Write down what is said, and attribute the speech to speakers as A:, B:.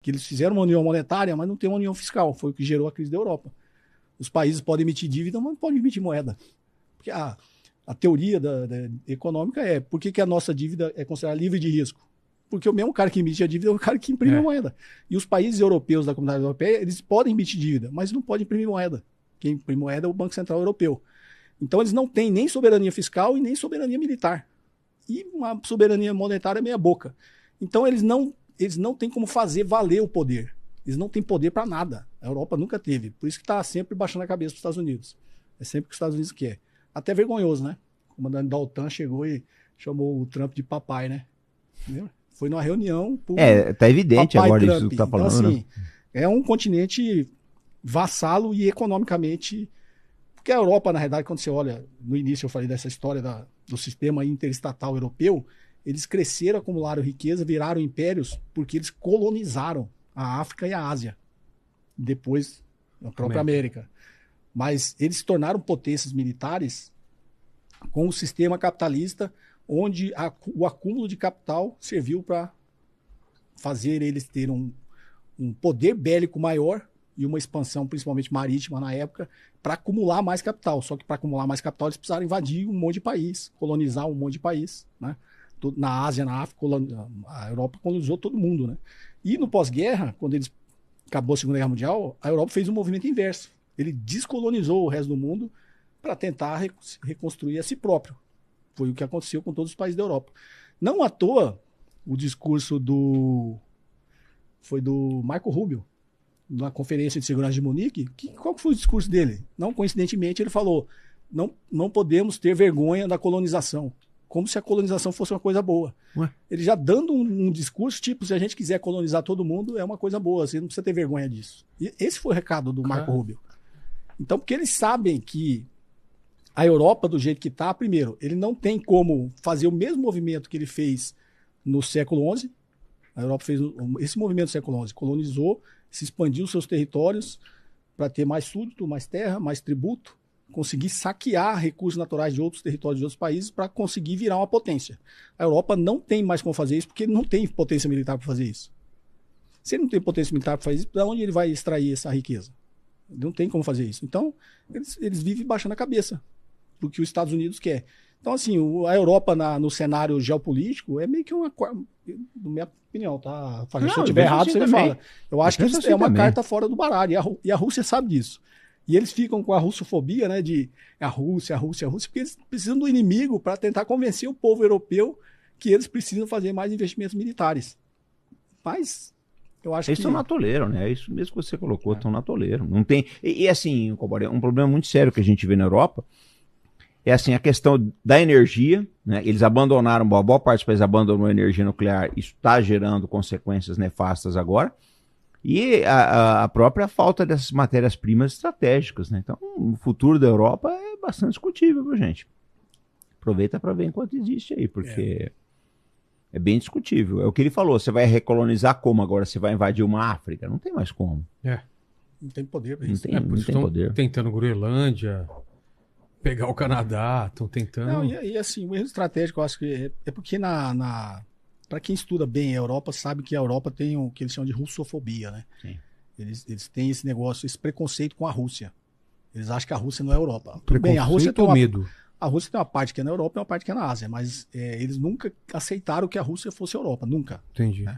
A: Porque eles fizeram uma união monetária, mas não tem uma união fiscal. Foi o que gerou a crise da Europa. Os países podem emitir dívida, mas não podem emitir moeda. Porque a teoria econômica é por que a nossa dívida é considerada livre de risco? Porque o mesmo cara que emite a dívida é o cara que imprime a moeda. E os países europeus da Comunidade Europeia, eles podem emitir dívida, mas não podem imprimir moeda. Quem imprime moeda é o Banco Central Europeu. Então eles não têm nem soberania fiscal e nem soberania militar. E uma soberania monetária meia boca. Então eles não têm como fazer valer o poder. Eles não têm poder para nada. A Europa nunca teve. Por isso que está sempre baixando a cabeça dos Estados Unidos. É sempre o que os Estados Unidos quer. Até vergonhoso, né? O comandante da OTAN chegou e chamou o Trump de papai, né? Entendeu? Foi numa reunião.
B: Tá evidente
A: papai
B: agora
A: Trump.
B: isso que tá falando.
A: Então, assim,
B: né?
A: é um continente vassalo e economicamente. Porque a Europa, na realidade, quando você olha, no início eu falei dessa história do sistema interestatal europeu, eles cresceram, acumularam riqueza, viraram impérios, porque eles colonizaram a África e a Ásia. Depois, a própria América. Mas eles se tornaram potências militares com o sistema capitalista, onde o acúmulo de capital serviu para fazer eles terem um poder bélico maior e uma expansão, principalmente marítima na época, para acumular mais capital. Só que para acumular mais capital, eles precisaram invadir um monte de país, colonizar um monte de país, né? Na Ásia, na África, a Europa colonizou todo mundo, né? E no pós-guerra, quando acabou a Segunda Guerra Mundial, a Europa fez um movimento inverso. Ele descolonizou o resto do mundo para tentar reconstruir a si próprio. Foi o que aconteceu com todos os países da Europa. Não à toa, o discurso foi do Marco Rubio, na Conferência de Segurança de Munique. Qual que foi o discurso dele? Não coincidentemente, ele falou: não podemos ter vergonha da colonização. Como se a colonização fosse uma coisa boa. Ué? Ele já dando um discurso, tipo, se a gente quiser colonizar todo mundo, é uma coisa boa, você não precisa ter vergonha disso. E esse foi o recado do Marco Rubio. Então, porque eles sabem que a Europa, do jeito que está, primeiro, ele não tem como fazer o mesmo movimento que ele fez no século XI. A Europa fez esse movimento no século XI, colonizou, se expandiu seus territórios para ter mais súdito, mais terra, mais tributo, conseguir saquear recursos naturais de outros territórios de outros países para conseguir virar uma potência. A Europa não tem mais como fazer isso porque ele não tem potência militar para fazer isso. Se ele não tem potência militar para fazer isso, de onde ele vai extrair essa riqueza? Ele não tem como fazer isso. Então, eles vivem baixando a cabeça do que os Estados Unidos quer. Então, assim, a Europa no cenário geopolítico é meio que uma... Na minha opinião, tá? Se eu estiver errado, você me fala. Eu acho que é uma carta fora do baralho. E a Rússia sabe disso. E eles ficam com a russofobia, né, de a Rússia, porque eles precisam do inimigo para tentar convencer o povo europeu que eles precisam fazer mais investimentos militares. Mas eu acho
B: eles estão na toleira, né? É isso mesmo que você colocou, estão na toleira. Não tem... E assim, um problema muito sério que a gente vê na Europa é assim, a questão da energia, né? Eles abandonaram, a boa parte dos países abandonou a energia nuclear, isso está gerando consequências nefastas agora. E a própria falta dessas matérias-primas estratégicas, né? Então, o futuro da Europa é bastante discutível, viu, gente? Aproveita para ver enquanto existe aí, porque é bem discutível. É o que ele falou, você vai recolonizar como agora? Você vai invadir uma África? Não tem mais como.
A: Não tem poder para
B: isso. Não tem poder.
C: Tentando Groenlândia, pegar o Canadá, estão tentando...
A: Não, e assim, o erro estratégico, eu acho que é porque para quem estuda bem a Europa, sabe que a Europa tem o que eles chamam de russofobia, né? Sim. Eles têm esse negócio, esse preconceito com a Rússia. Eles acham que a Rússia não é a Europa. Tudo bem, a Rússia tem medo. A Rússia tem uma parte que é na Europa e uma parte que é na Ásia, mas eles nunca aceitaram que a Rússia fosse a Europa, nunca.
C: Entendi.
A: Né?